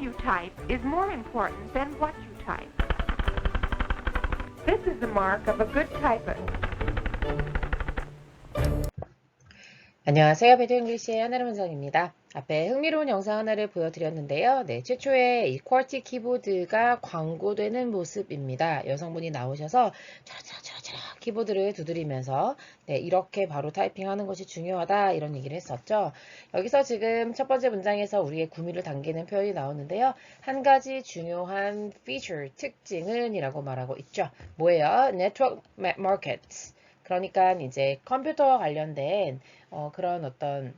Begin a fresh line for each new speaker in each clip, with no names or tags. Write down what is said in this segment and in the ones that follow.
you type is more important than what you type. This is the mark of a good typist.
안녕하세요. 배드 잉글리시의 하나름 원장입니다. 앞에 흥미로운 영상 하나를 보여드렸는데요. 네, 최초에 이 쿼티 키보드가 광고되는 모습입니다. 여성분이 나오셔서 차라차라 키보드를 두드리면서 네, 이렇게 바로 타이핑하는 것이 중요하다 이런 얘기를 했었죠. 여기서 지금 첫 번째 문장에서 우리의 구미를 당기는 표현이 나오는데요. 한 가지 중요한 feature, 특징은 이라고 말하고 있죠. 뭐예요? Network Markets. 그러니까 이제 컴퓨터와 관련된 그런 어떤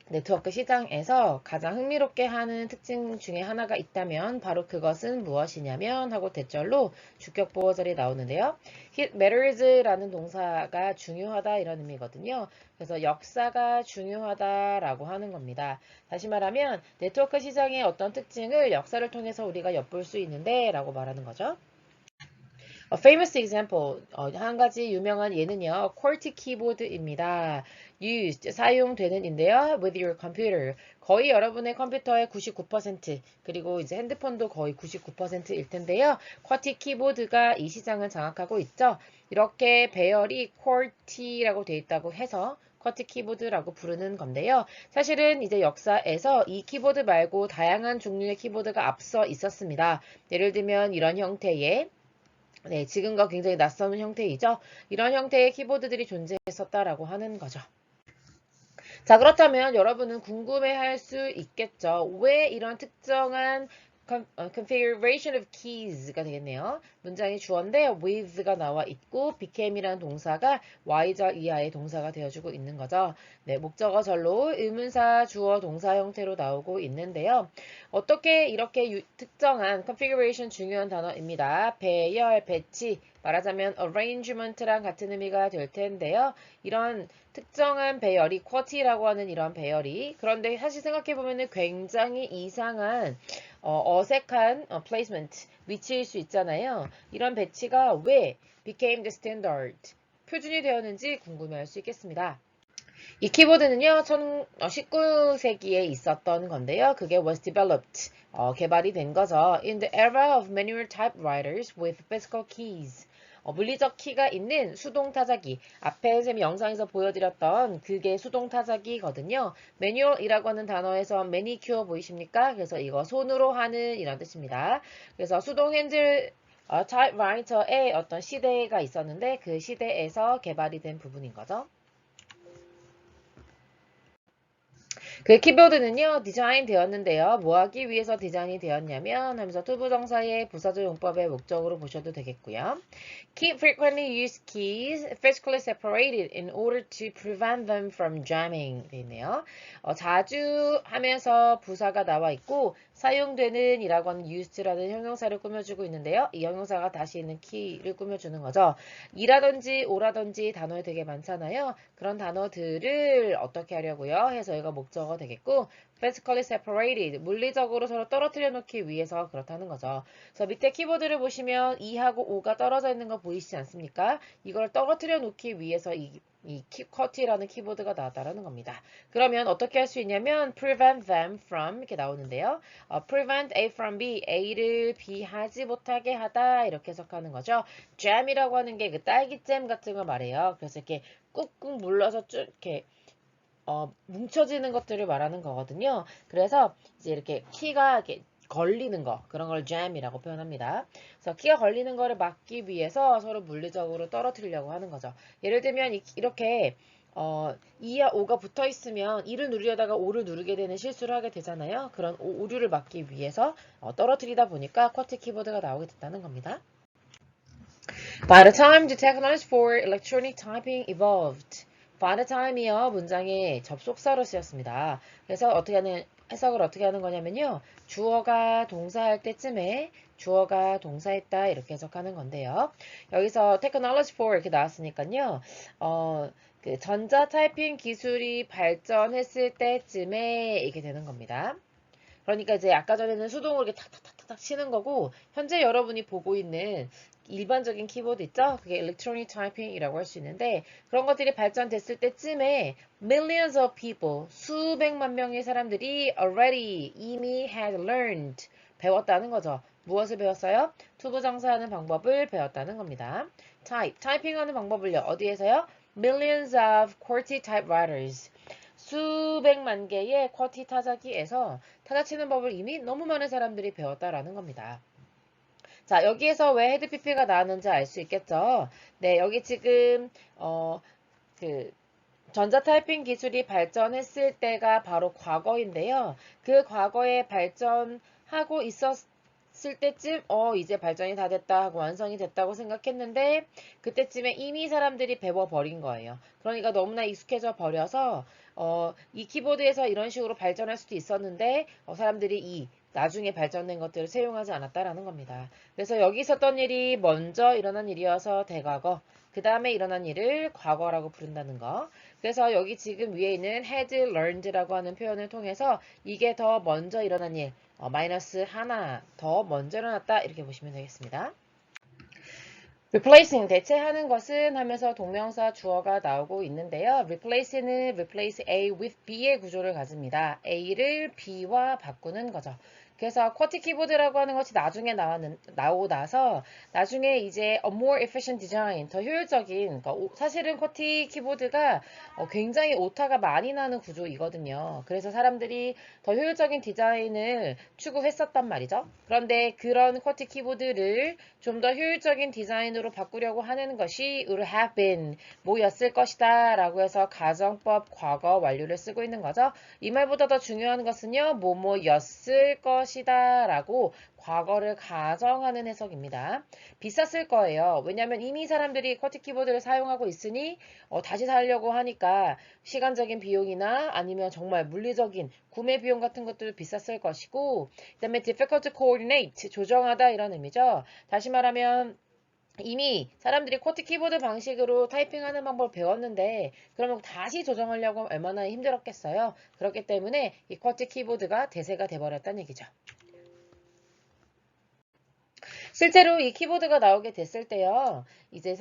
네트워크 시장에서 가장 흥미롭게 하는 특징 중에 하나가 있다면 바로 그것은 무엇이냐면 하고 대절로 주격 보어절이 나오는데요. It matters라는 동사가 중요하다 이런 의미거든요. 그래서 역사가 중요하다라고 하는 겁니다. 다시 말하면 네트워크 시장의 어떤 특징을 역사를 통해서 우리가 엿볼 수 있는데 라고 말하는 거죠. A famous example, 한 가지 유명한 예는요, QWERTY 키보드입니다. used, 사용되는인데요, with your computer. 거의 여러분의 컴퓨터의 99%, 그리고 이제 핸드폰도 거의 99%일 텐데요. QWERTY 키보드가 이 시장을 장악하고 있죠. 이렇게 배열이 QWERTY라고 되어 있다고 해서 QWERTY 키보드라고 부르는 건데요. 사실은 이제 역사에서 이 키보드 말고 다양한 종류의 키보드가 앞서 있었습니다. 예를 들면 이런 형태의 네, 지금과 굉장히 낯선 형태이죠. 이런 형태의 키보드들이 존재했었다라고 하는 거죠. 자, 그렇다면 여러분은 궁금해할 수 있겠죠. 왜 이런 특정한 configuration of keys가 되겠네요. 문장이 주어인데 with가 나와 있고 became이라는 동사가 y절 이하의 동사가 되어주고 있는 거죠. 네, 목적어절로 의문사 주어 동사 형태로 나오고 있는데요. 어떻게 이렇게 특정한 configuration 중요한 단어입니다. 배열, 배치, 말하자면 arrangement랑 같은 의미가 될 텐데요. 이런 특정한 배열이 쿼티라고 하는 이런 배열이 그런데 사실 생각해보면 굉장히 이상한 어색한 placement 위치일 수 있잖아요. 이런 배치가 왜 became the standard 표준이 되었는지 궁금해할 수 있겠습니다. 이 키보드는요, 19세기에 있었던 건데요. 그게 was developed, 개발이 된 거죠. In the era of manual typewriters with physical keys. 물리적 키가 있는 수동 타자기. 앞에 쌤이 영상에서 보여드렸던 그게 수동 타자기거든요. 매뉴얼이라고 하는 단어에서 매니큐어 보이십니까? 그래서 이거 손으로 하는 이런 뜻입니다. 그래서 수동 핸들 타입라이터의 어떤 시대가 있었는데 그 시대에서 개발이 된 부분인 거죠. 그 키보드는요, 디자인 되었는데요. 뭐 하기 위해서 디자인이 되었냐면 하면서 투부정사의 부사절 용법의 목적으로 보셔도 되겠고요. Keep frequently used keys physically separated in order to prevent them from jamming 돼 있네요. 자주 하면서 부사가 나와 있고 사용되는 이라고 하는 used라는 형용사를 꾸며주고 있는데요. 이 형용사가 다시 있는 key를 꾸며주는 거죠. 이라든지 오라든지 단어에 되게 많잖아요. 그런 단어들을 어떻게 하려고요? 해서 이거 목적어 되겠고 physically separated, 물리적으로 서로 떨어뜨려 놓기 위해서 그렇다는 거죠. 그래서 밑에 키보드를 보시면 2하고 5가 떨어져 있는 거 보이시지 않습니까? 이걸 떨어뜨려 놓기 위해서 이 쿼티라는 키보드가 나왔다라는 겁니다. 그러면 어떻게 할 수 있냐면 prevent them from 이렇게 나오는데요. prevent A from B, A를 B 하지 못하게 하다 이렇게 해석하는 거죠. jam이라고 하는 게 그 딸기잼 같은 거 말해요. 그래서 이렇게 꾹꾹 눌러서 쭉 이렇게 뭉쳐지는 것들을 말하는 거거든요. 그래서 이제 이렇게 키가 이렇게 걸리는 거 그런 걸 jam이라고 표현합니다. 그래서 키가 걸리는 거를 막기 위해서 서로 물리적으로 떨어뜨리려고 하는 거죠. 예를 들면 이렇게 2와 5가 붙어 있으면 2를 누르려다가 5를 누르게 되는 실수를 하게 되잖아요. 그런 오류를 막기 위해서 떨어뜨리다 보니까 쿼티 키보드가 나오게 됐다는 겁니다. By the time the technology for electronic typing evolved, by the time이요 문장의 접속사로 쓰였습니다. 그래서 해석을 어떻게 하는 거냐면요. 주어가 동사할 때쯤에 주어가 동사했다 이렇게 해석하는 건데요. 여기서 technology for 이렇게 나왔으니까요. 그 전자 타이핑 기술이 발전했을 때쯤에 이게 되는 겁니다. 그러니까 이제 아까 전에는 수동으로 이렇게 탁탁탁탁 치는 거고 현재 여러분이 보고 있는 일반적인 키보드 있죠? 그게 electronic typing이라고 할 수 있는데 그런 것들이 발전됐을 때쯤에 millions of people, 수백만 명의 사람들이 already, 이미 had learned, 배웠다는 거죠. 무엇을 배웠어요? 투부정사하는 방법을 배웠다는 겁니다. 타이핑하는 방법을요. 어디에서요? Millions of QWERTY typewriters. 수백만 개의 쿼티 타자기에서 타자치는 법을 이미 너무 많은 사람들이 배웠다라는 겁니다. 자, 여기에서 왜 헤드 PP가 나왔는지 알 수 있겠죠? 네, 여기 지금 그 전자 타이핑 기술이 발전했을 때가 바로 과거인데요. 그 과거에 발전하고 있었을 때쯤 이제 발전이 다 됐다 하고 완성이 됐다고 생각했는데 그때쯤에 이미 사람들이 배워버린 거예요. 그러니까 너무나 익숙해져 버려서 이 키보드에서 이런 식으로 발전할 수도 있었는데 사람들이 나중에 발전된 것들을 사용하지 않았다라는 겁니다. 그래서 여기 있었던 일이 먼저 일어난 일이어서 대과거, 그 다음에 일어난 일을 과거라고 부른다는 거. 그래서 여기 지금 위에 있는 had learned라고 하는 표현을 통해서 이게 더 먼저 일어난 일, 마이너스 하나 더 먼저 일어났다 이렇게 보시면 되겠습니다. replacing, 대체하는 것은 하면서 동명사 주어가 나오고 있는데요. replace는 replace A with B의 구조를 가집니다. A를 B와 바꾸는 거죠. 그래서 쿼티 키보드라고 하는 것이 나중에 나오고 나서 나중에 이제 a more efficient design, 더 효율적인, 그러니까 사실은 쿼티 키보드가 굉장히 오타가 많이 나는 구조이거든요. 그래서 사람들이 더 효율적인 디자인을 추구했었단 말이죠. 그런데 그런 쿼티 키보드를 좀 더 효율적인 디자인으로 바꾸려고 하는 것이 would have been 뭐였을 것이다 라고 해서 가정법 과거 완료를 쓰고 있는 거죠. 이 말보다 더 중요한 것은요. 뭐뭐였을 것이다 라고 과거를 가정하는 해석입니다. 비쌌을 거예요. 왜냐하면 이미 사람들이 쿼티 키보드를 사용하고 있으니 다시 사려고 하니까 시간적인 비용이나 아니면 정말 물리적인 구매 비용 같은 것도 비쌌을 것이고 그 다음에 difficult to coordinate, 조정하다 이런 의미죠. 다시 말하면 이미 사람들이 쿼티 키보드 방식으로 타이핑하는 방법을 배웠는데 그러면 다시 조정하려고 얼마나 힘들었겠어요. 그렇기 때문에 이 쿼티 키보드가 대세가 돼버렸다는 얘기죠. 실제로 이 키보드가 나오게 됐을 때요, 이제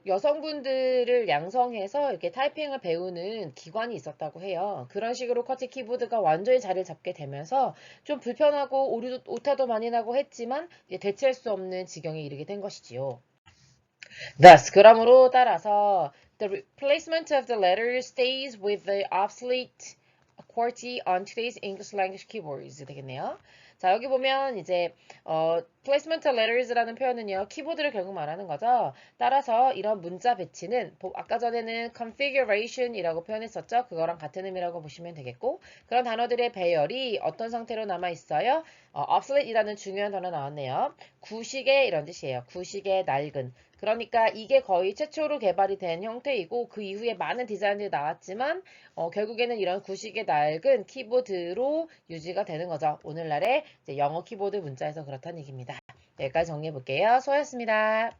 여성분들을 양성해서 이렇게 타이핑을 배우는 기관이 있었다고 해요. 그런 식으로 쿼티 키보드가 완전히 자리를 잡게 되면서 좀 불편하고 오타도 많이 나고 했지만 이제 대체할 수 없는 지경에 이르게 된 것이지요. Thus, 그러므로 따라서 the replacement of the letter stays with the obsolete QWERTY on today's English language keyboards 되겠네요. 자, 여기 보면 이제 placement of letters라는 표현은요. 키보드를 결국 말하는 거죠. 따라서 이런 문자 배치는 아까 전에는 configuration이라고 표현했었죠. 그거랑 같은 의미라고 보시면 되겠고 그런 단어들의 배열이 어떤 상태로 남아 있어요? obsolete이라는 중요한 단어 나왔네요. 구식의 이런 뜻이에요. 구식의 낡은. 그러니까 이게 거의 최초로 개발이 된 형태이고 그 이후에 많은 디자인들이 나왔지만 결국에는 이런 구식의 낡은 키보드로 유지가 되는 거죠. 오늘날의 이제 영어 키보드 문자에서 그렇다는 얘기입니다. 여기까지 정리해 볼게요. 수고하셨습니다.